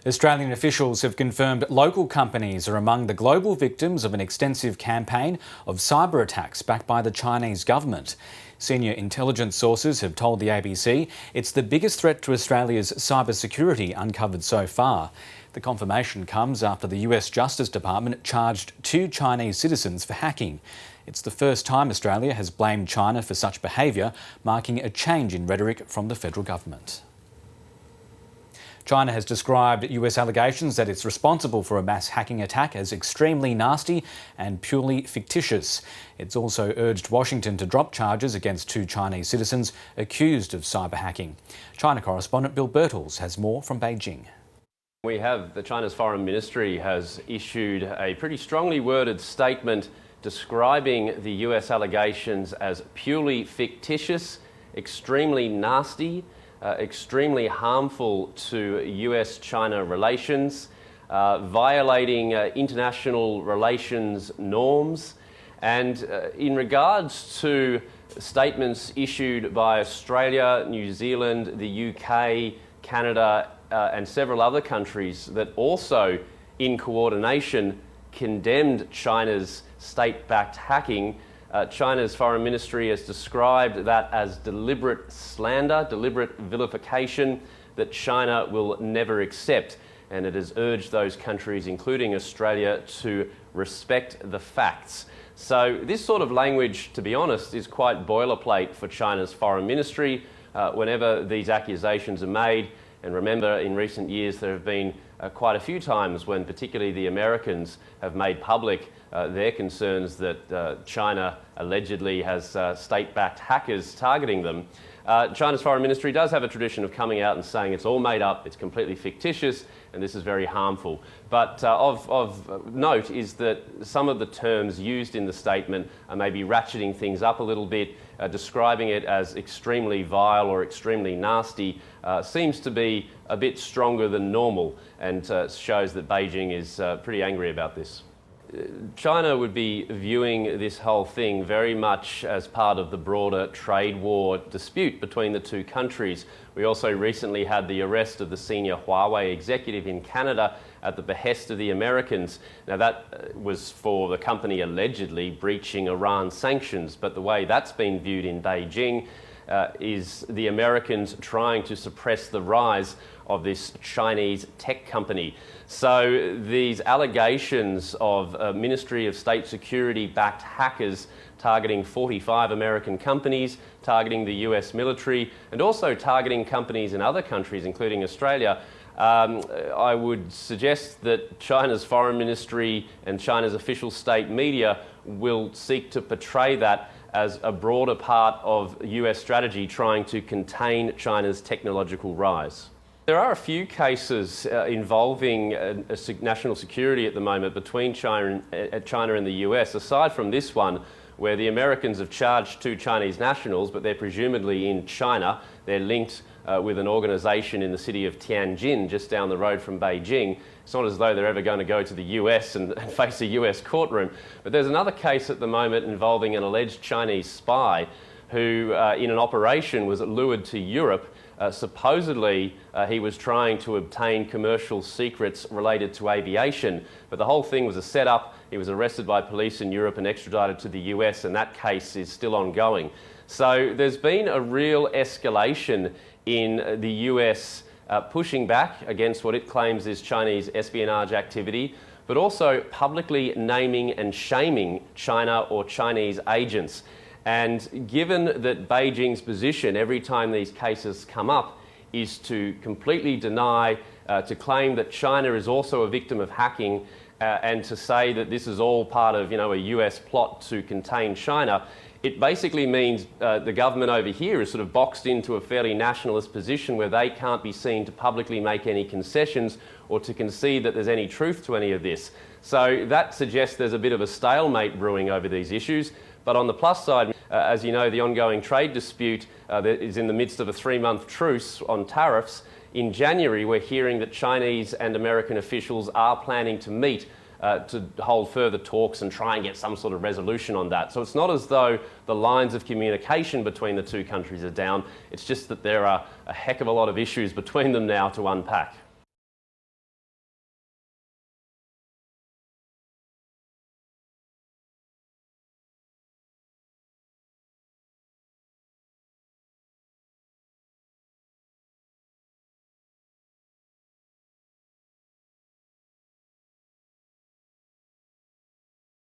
Australian officials have confirmed local companies are among the global victims of an extensive campaign of cyber attacks backed by the Chinese government. Senior intelligence sources have told the ABC it's the biggest threat to Australia's cybersecurity uncovered so far. The confirmation comes after the US Justice Department charged 2 Chinese citizens for hacking. It's the first time Australia has blamed China for such behaviour, marking a change in rhetoric from the federal government. China has described US allegations that it's responsible for a mass hacking attack as extremely nasty and purely fictitious. It's also urged Washington to drop charges against 2 Chinese citizens accused of cyber hacking. China correspondent Bill Birtles has more from Beijing. China's Foreign Ministry has issued a pretty strongly worded statement describing the US allegations as purely fictitious, extremely nasty, extremely harmful to US-China relations, violating international relations norms. And in regards to statements issued by Australia, New Zealand, the UK, Canada, and several other countries that also, in coordination, condemned China's state-backed hacking, China's Foreign Ministry has described that as deliberate slander, deliberate vilification that China will never accept. And it has urged those countries, including Australia, to respect the facts. So this sort of language, to be honest, is quite boilerplate for China's Foreign Ministry whenever these accusations are made. And remember, in recent years, there have been quite a few times when particularly the Americans have made public their concerns that China allegedly has state-backed hackers targeting them. China's Foreign Ministry does have a tradition of coming out and saying it's all made up, it's completely fictitious, and this is very harmful. But of note is that some of the terms used in the statement are maybe ratcheting things up a little bit, describing it as extremely vile or extremely nasty, seems to be a bit stronger than normal, and shows that Beijing is pretty angry about this. China would be viewing this whole thing very much as part of the broader trade war dispute between the two countries. We also recently had the arrest of the senior Huawei executive in Canada at the behest of the Americans. Now that was for the company allegedly breaching Iran sanctions, but the way that's been viewed in Beijing is the Americans trying to suppress the rise of this Chinese tech company. So these allegations of Ministry of State Security-backed hackers targeting 45 American companies, targeting the US military, and also targeting companies in other countries, including Australia, I would suggest that China's Foreign Ministry and China's official state media will seek to portray that as a broader part of US strategy trying to contain China's technological rise. There are a few cases involving national security at the moment between China and the US, aside from this one, where the Americans have charged 2 Chinese nationals, but they're presumably in China. They're linked with an organisation in the city of Tianjin, just down the road from Beijing. It's not as though they're ever going to go to the US and face a US courtroom. But there's another case at the moment involving an alleged Chinese spy who, in an operation, was lured to Europe. Supposedly, he was trying to obtain commercial secrets related to aviation, but the whole thing was a setup. He was arrested by police in Europe and extradited to the US, and that case is still ongoing. So there's been a real escalation in the US pushing back against what it claims is Chinese espionage activity, but also publicly naming and shaming China or Chinese agents. And given that Beijing's position every time these cases come up is to completely deny, to claim that China is also a victim of hacking, and to say that this is all part of, a US plot to contain China, it basically means the government over here is sort of boxed into a fairly nationalist position where they can't be seen to publicly make any concessions or to concede that there's any truth to any of this. So that suggests there's a bit of a stalemate brewing over these issues. But on the plus side, as you know, the ongoing trade dispute that is in the midst of a 3-month truce on tariffs. In January, we're hearing that Chinese and American officials are planning to meet to hold further talks and try and get some sort of resolution on that. So it's not as though the lines of communication between the two countries are down. It's just that there are a heck of a lot of issues between them now to unpack.